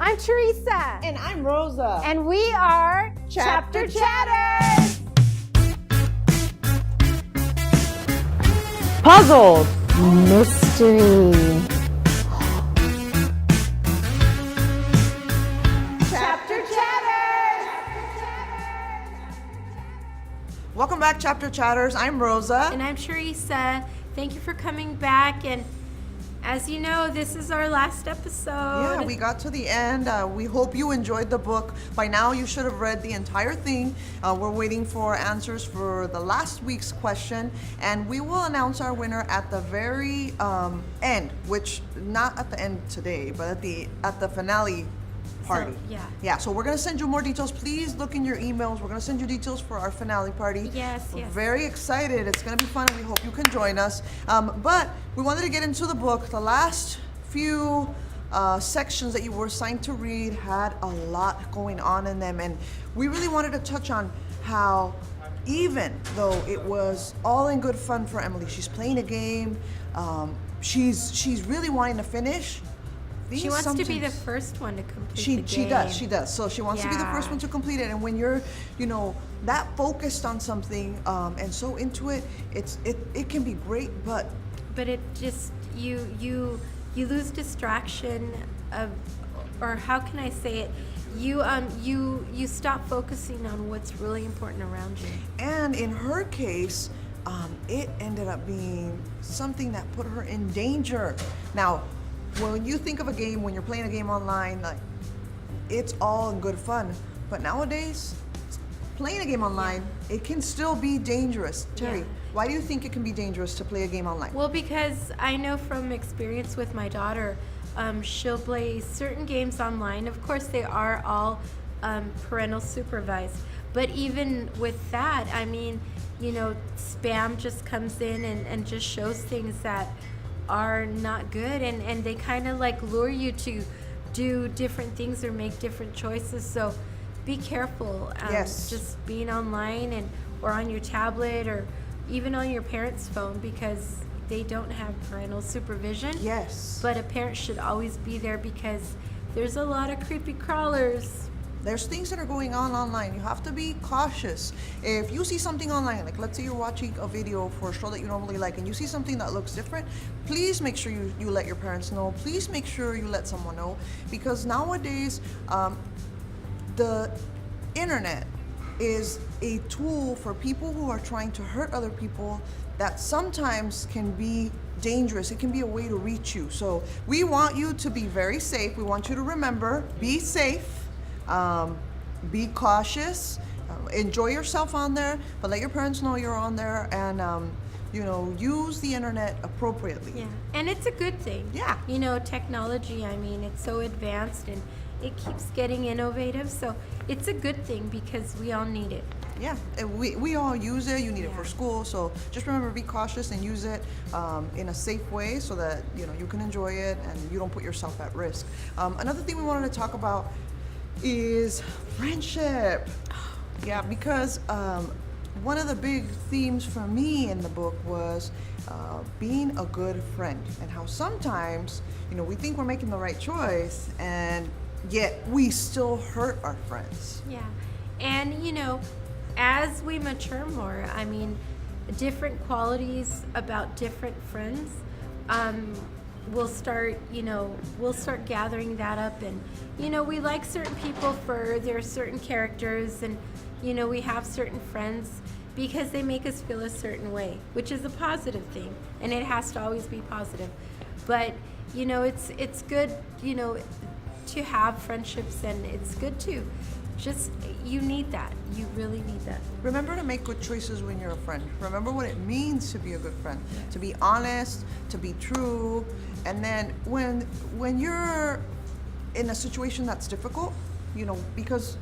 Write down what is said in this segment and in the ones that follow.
I'm Teresa. And I'm Rosa. And we are Chapter Chatters. Puzzles. Mystery. Chapter Chatters. Welcome back, Chapter Chatters. I'm Rosa. And I'm Teresa. Thank you for coming back. And as you know, this is our last episode. Yeah, we got to the end. We hope you enjoyed the book. By now, you should have read the entire thing. We're waiting for answers for the last week's question, and we will announce our winner at the very end, which not at the end today, but at the finale party. So we're gonna send you more details. Please look in your emails. We're gonna send you details for our finale party. We're very excited. It's gonna be fun, and we hope you can join us. But we wanted to get into the book. The last few sections that you were assigned to read had a lot going on in them, and we really wanted to touch on how, even though it was all in good fun for Emily, she's playing a game. She's really wanting to finish. She wants to be the first one to complete the game. She does. So she wants to be the first one to complete it. And when you're, that focused on something and so into it, it can be great, but it just you lose distraction of, or how can I say it? You stop focusing on what's really important around you. And in her case, it ended up being something that put her in danger. Now, when you think of a game, when you're playing a game online, like, it's all in good fun. But nowadays, playing a game online, it can still be dangerous. Terry, why do you think it can be dangerous to play a game online? Well, because I know from experience with my daughter, she'll play certain games online. Of course, they are all parental supervised. But even with that, I mean, spam just comes in and just shows things that are not good, and they kind of like lure you to do different things or make different choices. So be careful. Just being online or on your tablet or even on your parents' phone, because they don't have parental supervision. But a parent should always be there, because there's a lot of creepy crawlers. There's things that are going on online. You have to be cautious. If you see something online, like let's say you're watching a video for a show that you normally like, and you see something that looks different, please make sure you let your parents know. Please make sure you let someone know, because nowadays the internet is a tool for people who are trying to hurt other people that sometimes can be dangerous. It can be a way to reach you. So we want you to be very safe. We want you to remember, be safe. Be cautious, enjoy yourself on there, but let your parents know you're on there, and use the internet appropriately. And it's a good thing. Technology, I mean, it's so advanced and it keeps getting innovative, so it's a good thing because we all need it. And we all use it. You need it for school, so just remember, be cautious and use it in a safe way so that you can enjoy it and you don't put yourself at risk. Another thing we wanted to talk about is friendship. Because one of the big themes for me in the book was being a good friend, and how sometimes we think we're making the right choice, and yet we still hurt our friends. And as we mature more, I mean, different qualities about different friends, we'll start gathering that up, and we like certain people for their certain characters, and we have certain friends because they make us feel a certain way, which is a positive thing, and it has to always be positive. But it's good to have friendships, and it's good to you need that. You really need that. Remember to make good choices when you're a friend. Remember what it means to be a good friend. To be honest, to be true. And then when you're in a situation that's difficult, because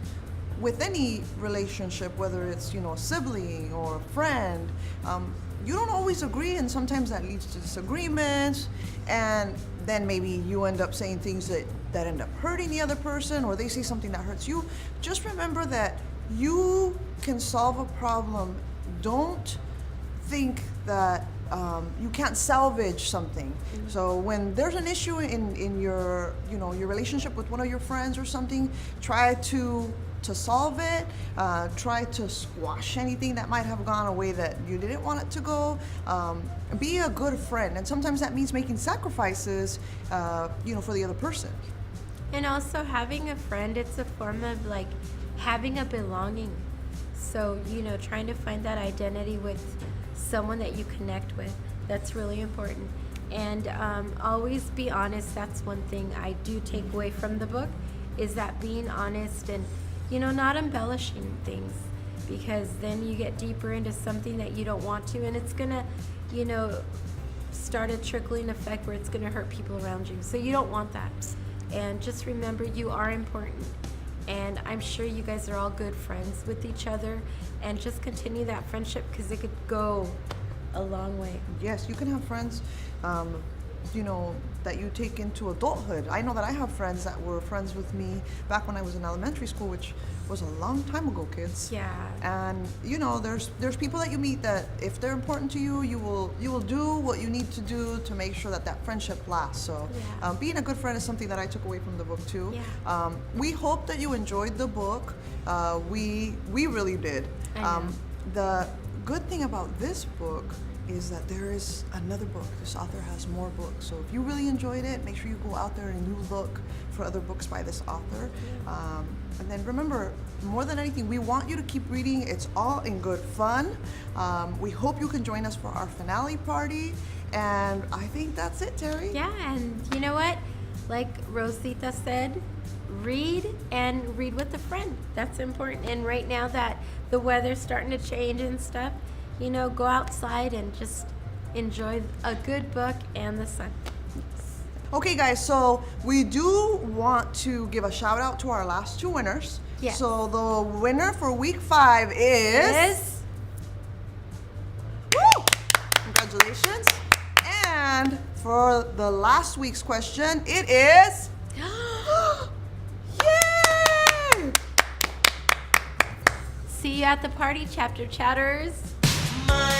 with any relationship, whether it's a sibling or a friend, you don't always agree, and sometimes that leads to disagreements, and then maybe you end up saying things that end up hurting the other person, or they say something that hurts you. Just remember that you can solve a problem. Don't think that you can't salvage something. So when there's an issue in your, your relationship with one of your friends or something, try to solve it. Try to squash anything that might have gone a way that you didn't want it to go. Be a good friend, and sometimes that means making sacrifices, for the other person. And also having a friend, it's a form of like having a belonging. So, trying to find that identity with someone that you connect with, that's really important. And always be honest. That's one thing I do take away from the book, is that being honest and, not embellishing things, because then you get deeper into something that you don't want to, and it's gonna, start a trickling effect where it's gonna hurt people around you. So you don't want that. And just remember, you are important. And I'm sure you guys are all good friends with each other, and just continue that friendship, because it could go a long way. Yes, you can have friends, that you take into adulthood. I know that I have friends that were friends with me back when I was in elementary school, which was a long time ago, kids. Yeah. And there's people that you meet that if they're important to you, you will do what you need to do to make sure that friendship lasts. So Yeah. being a good friend is something that I took away from the book too. Yeah. We hope that you enjoyed the book. We really did. I know. The good thing about this book is that there is another book. This author has more books. So if you really enjoyed it, make sure you go out there and you look for other books by this author. And then remember, more than anything, we want you to keep reading. It's all in good fun. We hope you can join us for our finale party. And I think that's it, Terry. Yeah, and you know what? Like Rosita said, read with a friend. That's important. And right now that the weather's starting to change and stuff, go outside and just enjoy a good book and the sun. Okay, guys, so we do want to give a shout out to our last two winners. Yes. So the winner for week 5 is... Woo! Congratulations. And for the last week's question, it is... Yay! See you at the party, chapter chatters. My